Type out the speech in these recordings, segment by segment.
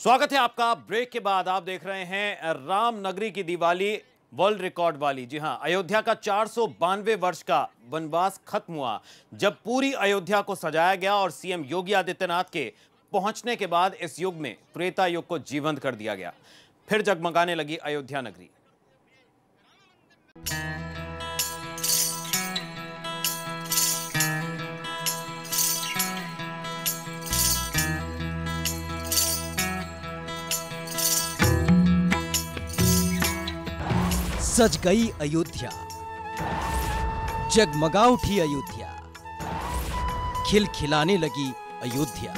स्वागत है आपका। ब्रेक के बाद आप देख रहे हैं राम नगरी की दिवाली वर्ल्ड रिकॉर्ड वाली। जी हां, अयोध्या का 492 वर्ष का वनवास खत्म हुआ जब पूरी अयोध्या को सजाया गया और सीएम योगी आदित्यनाथ के पहुंचने के बाद इस युग में त्रेता युग को जीवंत कर दिया गया। फिर जगमगाने लगी अयोध्या नगरी। सज गई अयोध्या, जगमगा उठी अयोध्या, खिलखिलाने लगी अयोध्या,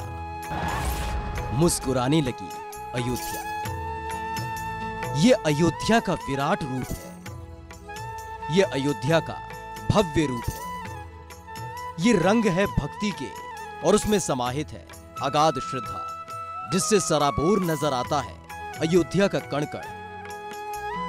मुस्कुराने लगी अयोध्या। ये अयोध्या का विराट रूप है, ये अयोध्या का भव्य रूप है। ये रंग है भक्ति के और उसमें समाहित है अगाध श्रद्धा, जिससे सराबोर नजर आता है अयोध्या का कण कण।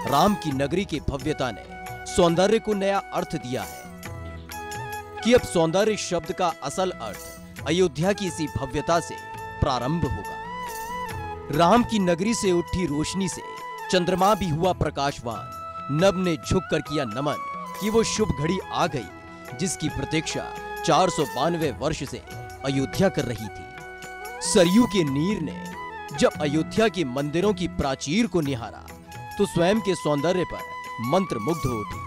राम की नगरी की भव्यता ने सौंदर्य को नया अर्थ दिया है कि अब सौंदर्य शब्द का असल अर्थ अयोध्या की इसी भव्यता से प्रारंभ होगा। राम की नगरी से उठी रोशनी से चंद्रमा भी हुआ प्रकाशवान। नभ ने झुककर किया नमन कि वो शुभ घड़ी आ गई जिसकी प्रतीक्षा 492 वर्ष से अयोध्या कर रही थी। सरयू के नीर ने जब अयोध्या के मंदिरों की प्राचीर को निहारा तो स्वयं के सौंदर्य पर मंत्र मुग्ध हो उठी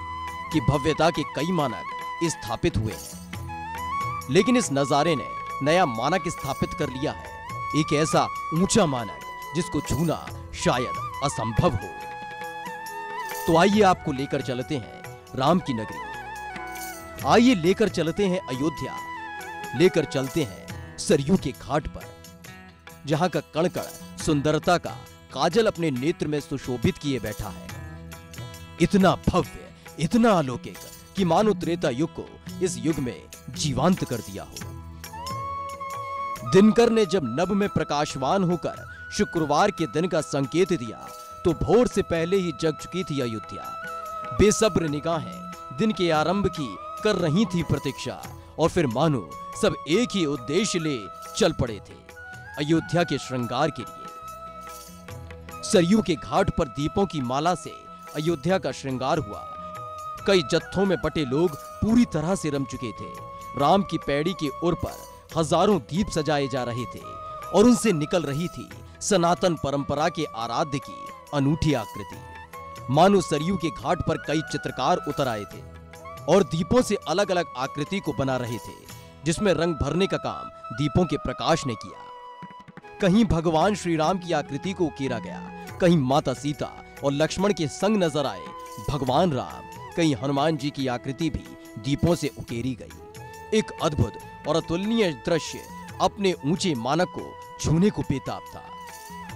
कि भव्यता के कई मानक स्थापित हुए हैं, लेकिन इस नजारे ने नया मानक स्थापित कर लिया है, एक ऐसा ऊंचा मानक जिसको छूना शायद असंभव हो। तो आइए आपको लेकर चलते हैं राम की नगरी, आइए लेकर चलते हैं अयोध्या, लेकर चलते हैं सरयू के घाट पर, जहां का कण कण सुंदरता का काजल अपने नेत्र में सुशोभित किए बैठा है। इतना भव्य, इतना अलौकिक कि मानो त्रेता युग को इस युग में जीवांत कर दिया हो। दिनकर ने जब नभ में प्रकाशवान होकर शुक्रवार के दिन का संकेत दिया तो भोर से पहले ही जग चुकी थी अयोध्या। बेसब्र निगाहें दिन के आरंभ की कर रही थी प्रतीक्षा, और फिर मानो सब एक ही उद्देश्य ले चल पड़े थे, अयोध्या के श्रृंगार के लिए। सरयू के घाट पर दीपों की माला से अयोध्या का श्रृंगार हुआ। कई जत्थों में बटे लोग पूरी तरह से रम चुके थे। राम की पैड़ी के उर पर हजारों दीप सजाए जा रहे थे और उनसे निकल रही थी सनातन परंपरा के आराध्य की अनूठी आकृति। मानो सरयू के घाट पर कई चित्रकार उतर आए थे और दीपों से अलग अलग आकृति को बना रहे थे, जिसमें रंग भरने का काम दीपों के प्रकाश ने किया। कहीं भगवान श्री राम की आकृति को उकेरा गया, कहीं माता सीता और लक्ष्मण के संग नजर आए भगवान राम, कहीं हनुमान जी की आकृति भी दीपों से उकेरी गई। एक अद्भुत और अतुलनीय दृश्य अपने ऊंचे मानक को छूने को बेताब था।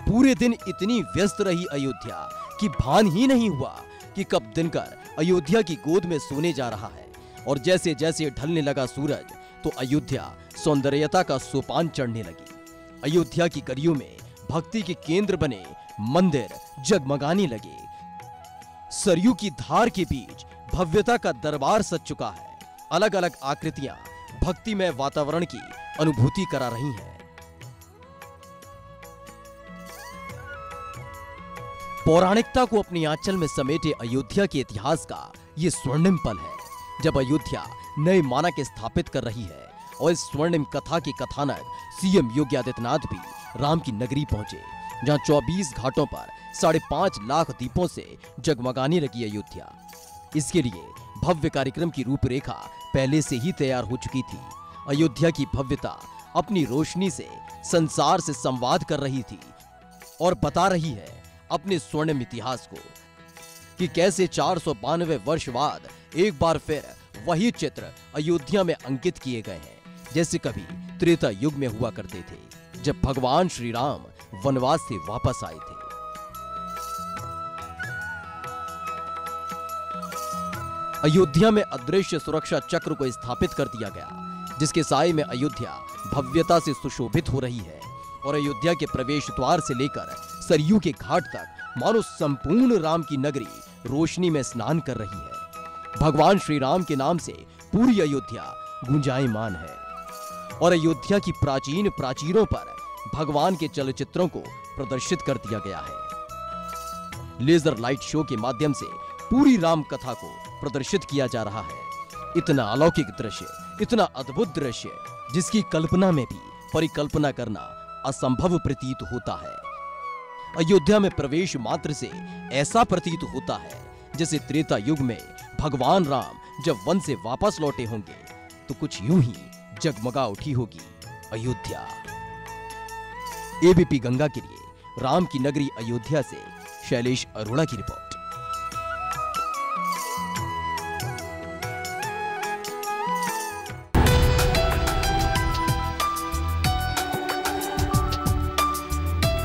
पूरे दिन इतनी व्यस्त रही अयोध्या कि भान ही नहीं हुआ कि कब दिनकर अयोध्या की गोद में सोने जा रहा है। और जैसे जैसे ढलने लगा सूरज तो अयोध्या सौंदर्यता का सोपान चढ़ने लगी। अयोध्या की गलियों में भक्ति के केंद्र बने मंदिर जगमगाने लगे। सरयू की धार के बीच भव्यता का दरबार सज चुका है। अलग अलग आकृतियां भक्तिमय वातावरण की अनुभूति करा रही हैं। पौराणिकता को अपनी आंचल में समेटे अयोध्या के इतिहास का यह स्वर्णिम पल है, जब अयोध्या नए मानक स्थापित कर रही है। और इस स्वर्णिम कथा के कथानक सीएम योगी आदित्यनाथ भी राम की नगरी पहुंचे, जहां 24 घाटों पर 5.5 लाख दीपों से जगमगाने लगी अयोध्या। इसके लिए भव्य कार्यक्रम की रूपरेखा पहले से ही तैयार हो चुकी थी। अयोध्या की भव्यता अपनी रोशनी से संसार से संवाद कर रही थी और बता रही है अपने स्वर्णिम इतिहास को कि कैसे 492 वर्ष बाद एक बार फिर वही चित्र अयोध्या में अंकित किए गए हैं, जैसे कभी त्रेता युग में हुआ करते थे, जब भगवान श्री राम वनवास से वापस आए थे। अयोध्या में अदृश्य सुरक्षा चक्र को स्थापित कर दिया गया, जिसके साए में अयोध्या भव्यता से सुशोभित हो रही है। और अयोध्या के प्रवेश द्वार से लेकर सरयू के घाट तक मानो संपूर्ण राम की नगरी रोशनी में स्नान कर रही है। भगवान श्री राम के नाम से पूरी अयोध्या गुंजायमान है और अयोध्या की प्राचीन प्राचीरों पर भगवान के चलचित्रों को प्रदर्शित कर दिया गया है। लेजर लाइट शो के माध्यम से पूरी राम कथा को प्रदर्शित किया जा रहा है। इतना अलौकिक दृश्य, इतना अद्भुत दृश्य जिसकी कल्पना में भी परिकल्पना करना असंभव प्रतीत होता है। अयोध्या में प्रवेश मात्र से ऐसा प्रतीत होता है जैसे त्रेता युग में भगवान राम जब वन से वापस लौटे होंगे तो कुछ यूं ही जगमगा उठी होगी अयोध्या। एबीपी गंगा के लिए राम की नगरी अयोध्या से शैलेश अरोड़ा की रिपोर्ट।